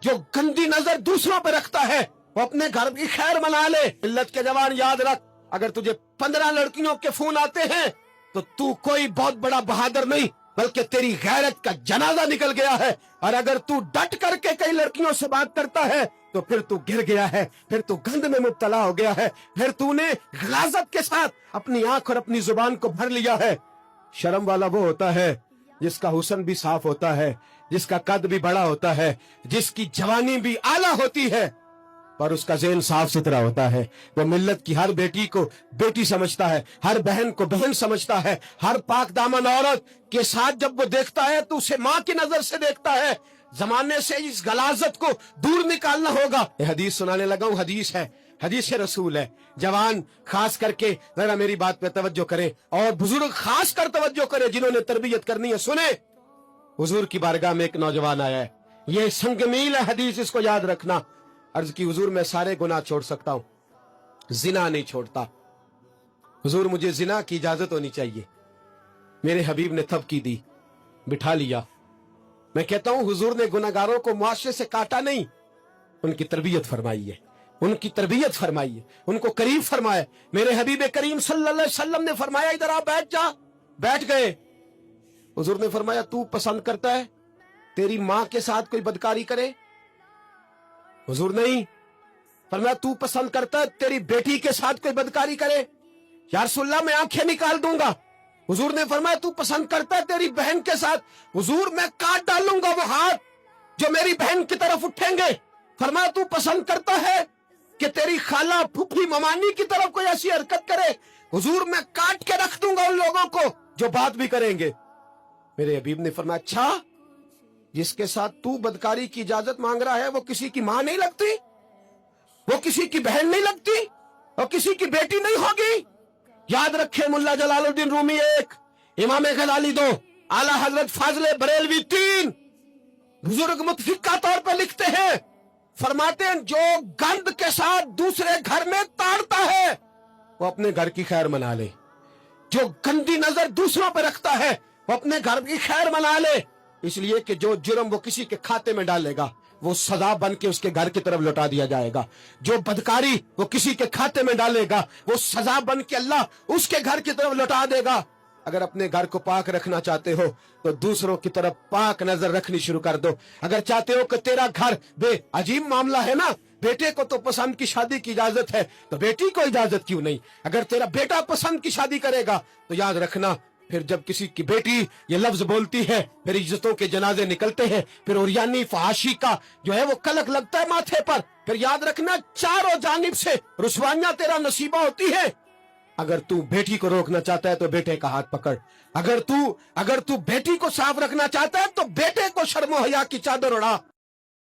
जो गंदी नजर दूसरों पर रखता है वो अपने घर की खैर मना ले। मिल्लत के जवान याद रख, अगर तुझे 15 लड़कियों के फोन आते हैं तो तू कोई बहुत बड़ा बहादुर नहीं बल्कि तेरी गैरत का जनाजा निकल गया है। और अगर तू डट करके कई लड़कियों से बात करता है तो फिर तू गिर गया है, फिर तू गंद में मुब्तला हो गया है, फिर तूने गलाजत के साथ अपनी आंख और अपनी जुबान को भर लिया है। शर्म वाला वो होता है जिसका हुस्न भी साफ होता है, जिसका कद भी बड़ा होता है, जिसकी जवानी भी आला होती है, पर उसका ज़हन साफ सुथरा होता है। वो मिल्लत की हर बेटी को बेटी समझता है, हर बहन को बहन समझता है। हर पाक दामन औरत के साथ जब वो देखता है तो उसे माँ की नजर से देखता है। जमाने से इस गलाजत को दूर निकालना होगा। ये हदीस सुनाने लगा हूँ, हदीस है, हदीस रसूल है। जवान खास करके जरा मेरी बात पे तवज्जो करें और बुजुर्ग खास कर तवज्जो करें जिन्होंने तरबियत करनी है। सुने, हुजूर की बारगाह में एक नौजवान आया है, ये संगमील है हदीस, इसको याद रखना। अर्ज की, हुजूर मैं सारे गुनाह छोड़ सकता हूं, जिना नहीं छोड़ता। हुजूर मुझे जिना की इजाजत होनी चाहिए। मेरे हबीब ने थपकी दी, बिठा लिया। मैं कहता हूं हुजूर ने गुनाहगारों को मुआशरे से काटा नहीं, उनकी तरबियत फरमाई है, उनकी तरबियत फरमाई है, उनको करीब फरमाया। मेरे हबीब करीम सल्लल्लाहु अलैहि वसल्लम ने फरमाया इधर आ, बैठ जा। बैठ गए। हुजूर ने फरमाया तू पसंद करता है तेरी माँ के साथ कोई बदकारी करे? हुजूर नहीं। फरमाया तू पसंद करता है तेरी बेटी के साथ कोई बदकारी करे? या रसूलल्लाह मैं आंखें निकाल दूंगा। हुजूर ने फरमाया तू पसंद करता है तेरी बहन के साथ? हुजूर मैं काट डालूंगा वो हाथ जो मेरी बहन की तरफ उठेंगे। फरमाया तू पसंद करता है कि तेरी खाला फूफी ममानी की तरफ कोई ऐसी हरकत करे? हुजूर मैं काट के रख दूंगा उन लोगों को जो बात भी करेंगे। मेरे हबीब ने फरमाया अच्छा, जिसके साथ तू बदकारी की इजाजत मांग रहा है वो किसी की मां नहीं लगती, वो किसी की बहन नहीं लगती, वो किसी की बेटी नहीं होगी? याद रखे, मुल्ला जलालुद्दीन रूमी 1, इमाम गजाली 2, आला हजरत फाजले बरेलवी 3, बुजुर्ग मुतफिका तौर पर लिखते हैं, फरमाते हैं जो गंद के साथ दूसरे घर में ताड़ता है वो अपने घर की खैर मना ले। जो गंदी नजर दूसरों पर रखता है वो अपने घर की खैर मना ले। इसलिए कि जो जुर्म वो किसी के खाते में डालेगा वो सजा बन के उसके घर की तरफ लौटा दिया जाएगा। जो बदकारी वो किसी के खाते में डालेगा वो सजा बन के अल्लाह उसके घर की तरफ लौटा देगा। अगर अपने घर को पाक रखना चाहते हो तो दूसरों की तरफ पाक नजर रखनी शुरू कर दो। अगर चाहते हो कि तेरा घर अजीब मामला है ना, बेटे को तो पसंद की शादी की इजाजत है तो बेटी को इजाजत क्यों नहीं? अगर तेरा बेटा पसंद की शादी करेगा तो याद रखना, फिर जब किसी की बेटी ये लफ्ज बोलती है फिर इज्जतों के जनाजे निकलते हैं, फिर उरियानी फहाशी का जो है वो कलक लगता है माथे पर। फिर याद रखना चारों जानिब से रुसवाइयां तेरा नसीबा होती है। अगर तू बेटी को रोकना चाहता है तो बेटे का हाथ पकड़। अगर तू बेटी को साफ रखना चाहता है तो बेटे को शर्म हया की चादर उड़ा।